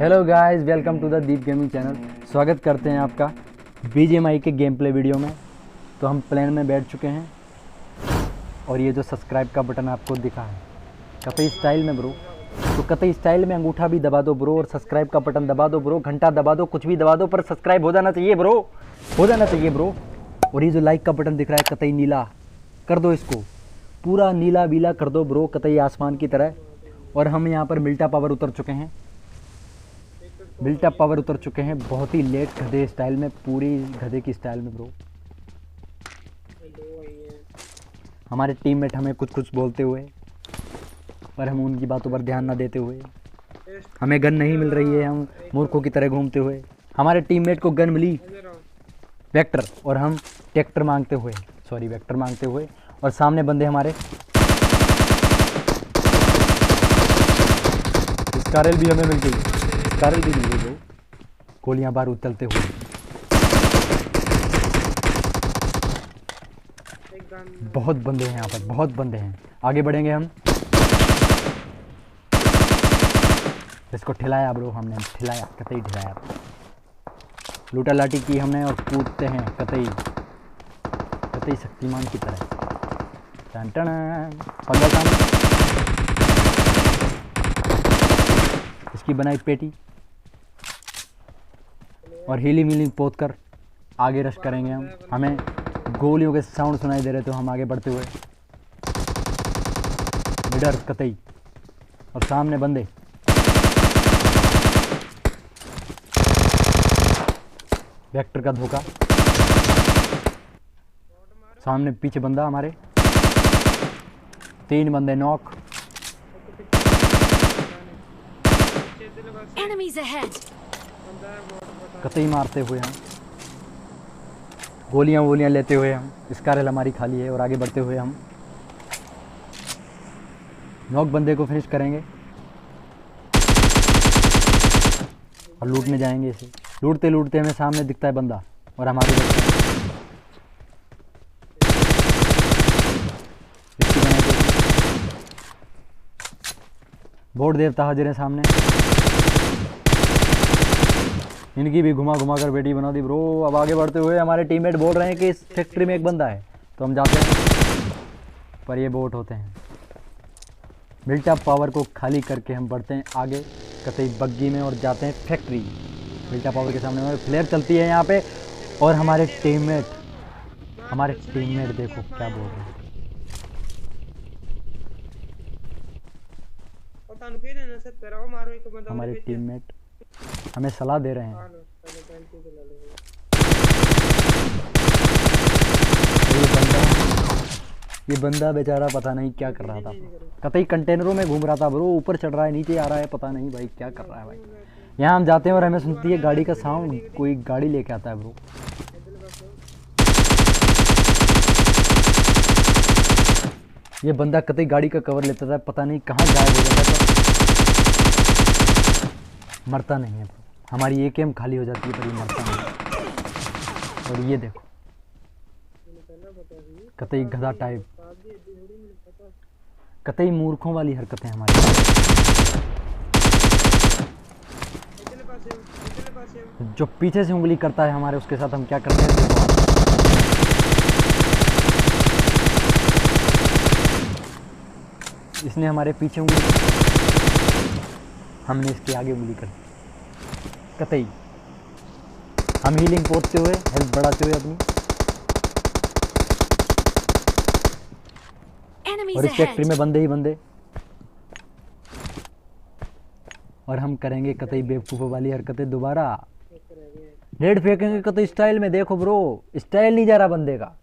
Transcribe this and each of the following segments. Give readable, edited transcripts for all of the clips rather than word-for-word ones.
Hello guys, welcome to the Deep gaming channel. स्वागत करते हैं आपका BGMI के गेम प्ले वीडियो में। तो हम प्लेन में बैठ चुके हैं और ये जो सब्सक्राइब का बटन आपको दिखा है कतई स्टाइल में ब्रो, तो कतई स्टाइल में अंगूठा भी दबा दो ब्रो और सब्सक्राइब का बटन दबा दो ब्रो, घंटा दबा दो, कुछ भी दबा दो, पर सब्सक्राइब हो जाना चाहिए ब्रो, हो जाना चाहिए ब्रो। और ये जो लाइक का बटन दिख रहा है कतई नीला कर दो, इसको पूरा नीला बीला कर दो ब्रो, कतई आसमान की तरह। और हम यहाँ पर मिल्टा पावर उतर चुके हैं, मिल्टा पावर उतर चुके हैं बहुत ही लेट गधे स्टाइल में, पूरी गधे की स्टाइल में ब्रो। हमारे टीममेट हमें कुछ कुछ बोलते हुए, पर हम उनकी बातों पर ध्यान ना देते हुए, हमें गन नहीं मिल रही है, हम मूर्खों की तरह घूमते हुए। हमारे टीममेट को गन मिली वेक्टर और हम ट्रैक्टर मांगते हुए, सॉरी वेक्टर मांगते हुए, और सामने बंदे हमारे। स्कारल भी हमें मिल गई, स्कारल भी मिल गई ब्रो, गोलियां बारूद चलते हुए। बहुत बंदे हैं यहाँ पर, बहुत बंदे हैं। आगे बढ़ेंगे हम। इसको ठिलाया ब्रो, हमने ठिलाया, कतई ठिलाया, लूटा लाठी की हमने और कूदते हैं कतई कतई शक्तिमान की तरह। टन टन पंगा सामने, इसकी बनाई पेटी और हीलिंग वीलिंग पोत कर आगे रश करेंगे हम। हमें गोलियों के साउंड सुनाई दे रहे, तो हम आगे बढ़ते हुए मिडर कतई और सामने बंदे। वेक्टर का धोखा, सामने पीछे बंदा हमारे, 3 बंदे नॉक। कतई मारते हुए हम, गोलियां वोलियां लेते हुए हम, स्कारल हमारी खाली है और आगे बढ़ते हुए हम नॉक बंदे को फिनिश करेंगे और लूटने जाएंगे इसे। लूटते लूटते हमें सामने दिखता है बंदा और हमारे बोर्ड देवता हाजिर है सामने। इनकी भी घुमा घुमा कर बेटी बना दी ब्रो। अब आगे बढ़ते हुए हमारे टीममेट बोल रहे हैं कि इस फैक्ट्री में एक बंदा है, तो हम जाते हैं, पर ये बोट होते हैं। मिल्टा पावर को खाली करके हम बढ़ते हैं आगे कतई बग्गी में और जाते हैं फैक्ट्री। मिल्टा पावर के सामने हमारे फ्लेयर चलती है यहाँ पे, और हमारे टीममेट देखो क्या बोल रहे हैं। हमारे टीममेट हमें सलाह दे रहे हैं। ये बंदा बेचारा पता नहीं क्या कर रहा था, कतई कंटेनरों में घूम रहा था ब्रो, ऊपर चढ़ रहा है नीचे आ रहा है, पता नहीं भाई क्या कर रहा है भाई। यहाँ हम जाते हैं और हमें सुनती है गाड़ी का साउंड, कोई गाड़ी लेके आता है ब्रो। ये बंदा कतई गाड़ी का कवर लेता था, पता नहीं कहाँ गायब हो जाता था, मरता नहीं है ब्रो। हमारी एक एम खाली हो जाती है पर ये मरता नहीं। और ये देखो कतई गधा टाइप, कतई मूर्खों वाली हरकतें हमारी। जो पीछे से उंगली करता है हमारे, उसके साथ हम क्या करते हैं देखो। इसने हमारे पीछे उंगली, हमने इसके आगे उंगली कर दी कतई। हम हीलिंग पोतते हुए, हेल्थ बढ़ाते हुए अपनी, और इस फैक्ट्री में बंदे ही बंदे, और हम करेंगे कतई बेवकूफ़ों वाली हरकतें दोबारा। नेट फेंकेंगे कतई स्टाइल में, देखो ब्रो स्टाइल नहीं जा रहा बंदे का,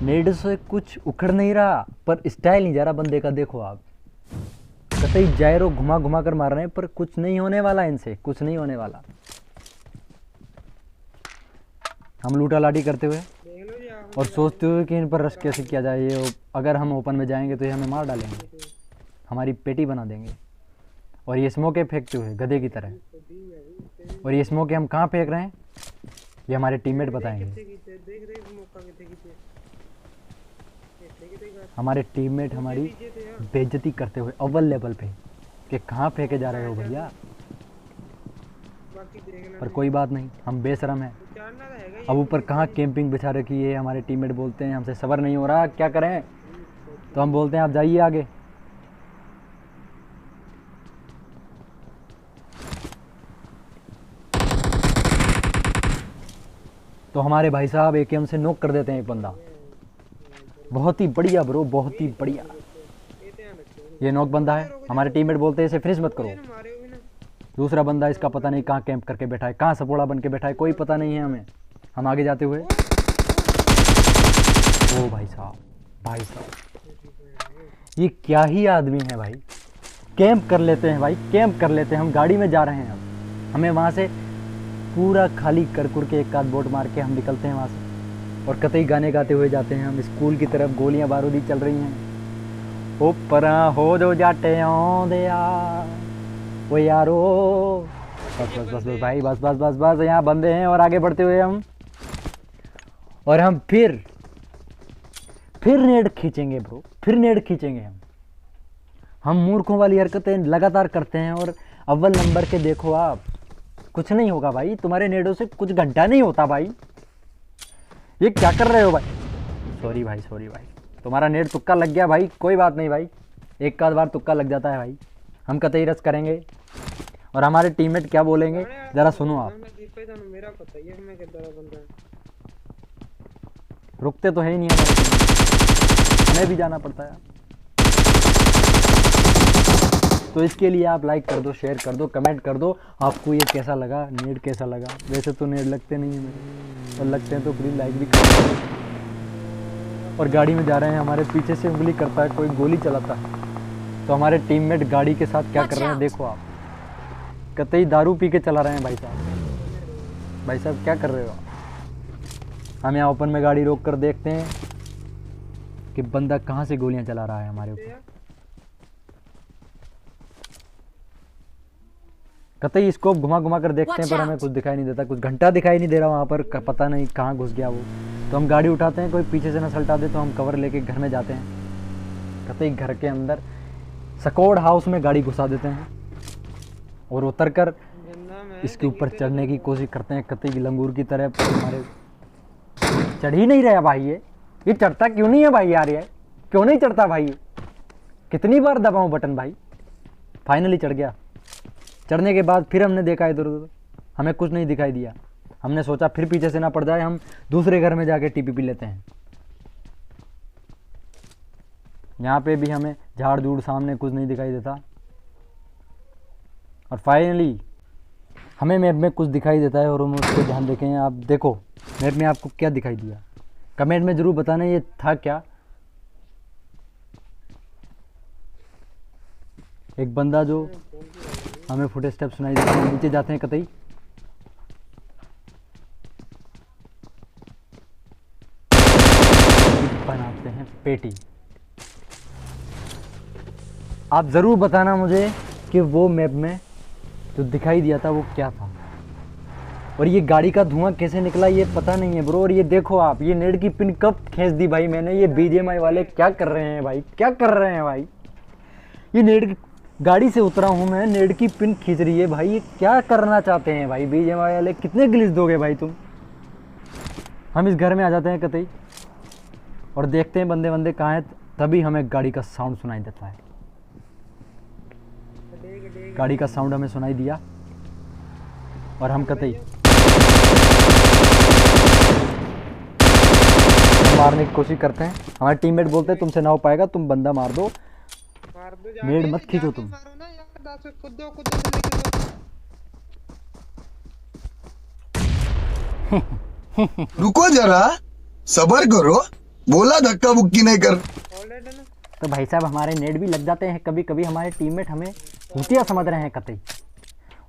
नेट से कुछ उखड़ नहीं रहा पर स्टाइल नहीं जा रहा बंदे का। देखो आप कतई जायरो घुमा घुमा कर मार रहे हैं, पर कुछ नहीं होने वाला इनसे, कुछ नहीं होने वाला। हम लूटा लाठी करते हुए और सोचते हुए कि इन पर रश कैसे किया जाए। ये अगर हम ओपन में जाएंगे तो ये हमें मार डालेंगे, हमारी पेटी बना देंगे। और ये स्मोके फेंकते हुए गधे की तरह, और ये स्मोके हम कहाँ फेंक रहे हैं ये हमारे टीममेट बताएंगे। हमारे टीममेट हमारी बेइज्जती करते हुए अव्वल लेवल पे कि कहाँ फेंके जा रहे हो भैया। बाकी देखना पर कोई बात नहीं, हम बेशरम हैं। उचारना रहेगा ये अब ऊपर कहाँ कैंपिंग बिछा रखी है, हमारे टीममेट बोलते हैं हमसे सब्र नहीं हो रहा, क्या करें। तो हम बोलते हैं आप जाइए आगे। तो हमारे भाई साहब AKM से नॉक कर देते हैं एक बंदा। बहुत ही बढ़िया ब्रो, बहुत ही बढ़िया। ये ध्यान रखो ये नॉक बंदा है। हमारे टीममेट बोलते हैं इसे फिनिश मत करो। मारे हुए ना दूसरा बंदा इसका पता नहीं कहाँ कैंप करके बैठा है, कहाँ सपोड़ा बन के बैठा है, कोई पता नहीं है हमें। हम आगे जाते हुए, ओ भाई साहब, भाई साहब ये क्या ही आदमी है भाई। कैंप कर लेते हैं भाई, कैंप कर लेते हैं। हम गाड़ी में जा रहे हैं, अब हमें वहाँ से पूरा खाली कर कुर के एक आध बोट मार के हम निकलते हैं वहाँ से, और कतई गाने गाते हुए जाते हैं हम स्कूल की तरफ। गोलियां बारूदी चल रही हैं। ओ परा हो जो जाटे दया वो यारो। बस बस बस बस भाई, बस बस बस बस, यहाँ बंदे हैं। और आगे बढ़ते हुए हम फिर नेड खींचेंगे ब्रो, फिर नेड खींचेंगे हम मूर्खों वाली हरकतें लगातार करते हैं। और अव्वल नंबर के देखो आप, कुछ नहीं होगा भाई, तुम्हारे नेडों से कुछ घंटा नहीं होता भाई। ये क्या कर रहे हो भाई। सॉरी भाई, सॉरी भाई, तुम्हारा नेट तुक्का लग गया भाई, कोई बात नहीं भाई, एक आध बार तुक्का लग जाता है भाई। हम कतई रस करेंगे और हमारे टीममेट क्या बोलेंगे ज़रा सुनो आप। मेरा पता ही है मैं कितना बंदा है। रुकते तो है ही नहीं हमारे teammate, हमें भी जाना पड़ता है। तो इसके लिए आप लाइक कर दो, शेयर कर दो, कमेंट कर दो आपको ये कैसा लगा, नेट कैसा लगा। वैसे तो नेट लगते नहीं है मेरे, और लगते हैं तो प्लीज़ लाइक भी कर दो। और गाड़ी में जा रहे हैं, हमारे पीछे से उंगली करता है कोई, गोली चलाता है। तो हमारे टीममेट गाड़ी के साथ क्या कर रहे हैं देखो आप, कतई दारू पी के चला रहे हैं भाई साहब। भाई साहब क्या कर रहे हो आप। हम यहाँ ओपन में गाड़ी रोक कर देखते हैं कि बंदा कहाँ से गोलियां चला रहा है हमारे ऊपर। कतई स्कोप घुमा घुमा कर देखते हैं पर हमें कुछ दिखाई नहीं देता, कुछ घंटा दिखाई नहीं दे रहा वहाँ पर, पता नहीं कहाँ घुस गया वो। तो हम गाड़ी उठाते हैं, कोई पीछे से न सल्टा दे तो हम कवर लेके घर में जाते हैं। कतई घर के अंदर सकोड़ हाउस में गाड़ी घुसा देते हैं और उतर कर इसके ऊपर चढ़ने की कोशिश करते हैं कतई लंगूर की तरह। पर हमारे चढ़ ही नहीं रहा भाई। ये चढ़ता क्यों नहीं है भाई यार, ये क्यों नहीं चढ़ता भाई। कितनी बार दबाऊं बटन भाई, फाइनली चढ़ गया। चढ़ने के बाद फिर हमने देखा इधर उधर, हमें कुछ नहीं दिखाई दिया। हमने सोचा फिर पीछे से ना पड़ जाए, हम दूसरे घर में जाके TPP लेते हैं। यहाँ पे भी हमें झाड़ झूड़ सामने कुछ नहीं दिखाई देता। और फाइनली हमें मैप में कुछ दिखाई देता है और हम उसको ध्यान देखें। आप देखो मैप में आपको क्या दिखाई दिया, कमेंट में ज़रूर बताना ये था क्या। एक बंदा जो हमें फुट स्टेप सुनाई देते हैं, नीचे जाते हैं कतई। बनाते हैं पेटी। आप ज़रूर बताना मुझे कि वो मैप में जो दिखाई दिया था वो क्या था। और ये गाड़ी का धुआं कैसे निकला ये पता नहीं है ब्रो। और ये देखो आप, ये नेट की पिन कब खींच दी भाई मैंने। ये BGMI वाले क्या कर रहे हैं भाई, क्या कर रहे हैं भाई। ये नेट की गाड़ी से उतरा हूँ मैं, नेट की पिन खींच रही है भाई। ये क्या करना चाहते हैं भाई BGMI वाले, कितने ग्लिच दोगे भाई तुम। हम इस घर में आ जाते हैं कतई और देखते हैं बंदे बंदे कहाँ हैं। तभी हमें गाड़ी का साउंड सुनाई देता है। गाड़ी का साउंड हमें सुनाई दिया और हम कतई मारने की कोशिश करते हैं। हमारे टीममेट बोलते हैं तुमसे ना हो पाएगा, तुम बंदा मार दो, नेड मत खींचो तुम। रुको जरा, सबर करो, बोला धक्का बुक्की नहीं कर। तो भाई साहब हमारे नेट भी लग जाते हैं कभी कभी। हमारे टीममेट हमें भूतिया समझ रहे हैं कतई।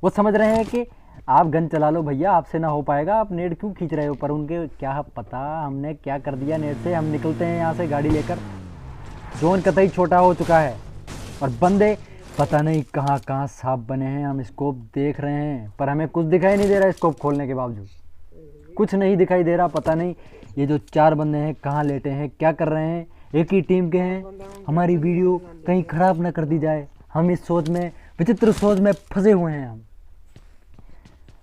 वो समझ रहे हैं कि आप गन चला लो भैया, आपसे ना हो पाएगा, आप नेट क्यों खींच रहे हो। पर उनके क्या पता हमने क्या कर दिया नेट से। हम निकलते हैं यहाँ से गाड़ी लेकर। जोन कतई छोटा हो चुका है और बंदे पता नहीं कहाँ कहाँ सांप बने हैं। हम स्कोप देख रहे हैं पर हमें कुछ दिखाई नहीं दे रहा। स्कोप खोलने के बावजूद कुछ नहीं दिखाई दे रहा। पता नहीं ये जो 4 बंदे हैं कहाँ लेटे हैं, क्या कर रहे हैं। एक ही टीम के हैं। हमारी वीडियो कहीं ख़राब ना कर दी जाए, हम इस सोच में विचित्र सोच में फंसे हुए हैं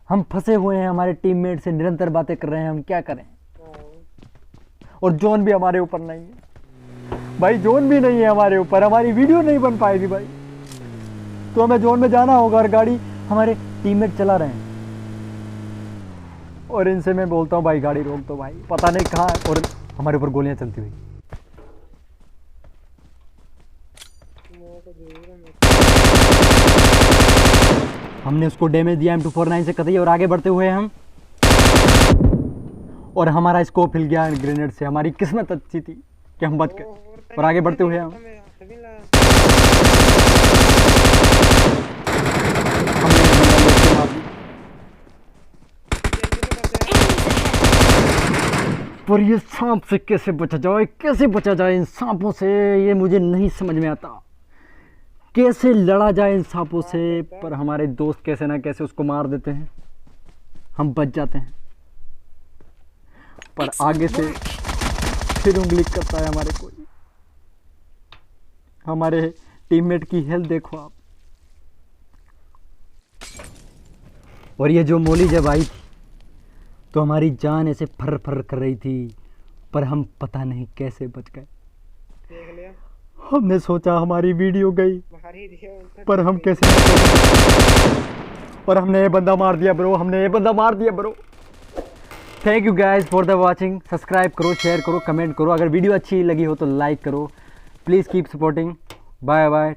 हम फंसे हुए हैं, हमारे टीममेट से निरंतर बातें कर रहे हैं, हम क्या करें। और जोन भी हमारे ऊपर नहीं है भाई, जोन भी नहीं है हमारे ऊपर, हमारी वीडियो नहीं बन पाएगी भाई। तो हमें जोन में जाना होगा और गाड़ी हमारे टीममेट चला रहे हैं और इनसे मैं बोलता हूँ भाई गाड़ी रोक दो भाई, पता नहीं कहाँ है और हमारे ऊपर गोलियां चलती हुई। हमने उसको डैमेज दिया M249 से कतई और आगे बढ़ते हुए हम, और हमारा स्कोप हिल गया ग्रेनेड से। हमारी किस्मत अच्छी थी कि हम बच गए और आगे बढ़ते हुए हम पर ये सांप से कैसे बचा जाए, कैसे बचा जाए इन सांपों से, ये मुझे नहीं समझ में आता। कैसे लड़ा जाए इन सांपों से, पर हमारे दोस्त कैसे ना कैसे उसको मार देते हैं, हम बच जाते हैं। पर आगे से फिर उंगली करता है हमारे कोई। हमारे टीममेट की हेल्थ देखो आप। और ये जो मोली जब आई थी तो हमारी जान ऐसे फर फर कर रही थी, पर हम पता नहीं कैसे बच गए। देख लिया, हमने सोचा हमारी वीडियो गई, मार ही दिया उनका। पर हम कैसे, और हमने ये बंदा मार दिया ब्रो, हमने ये बंदा मार दिया bro. Thank you guys for the watching. Subscribe करो, शेयर करो, कमेंट करो। अगर वीडियो अच्छी लगी हो तो लाइक करो। Please keep supporting. Bye bye.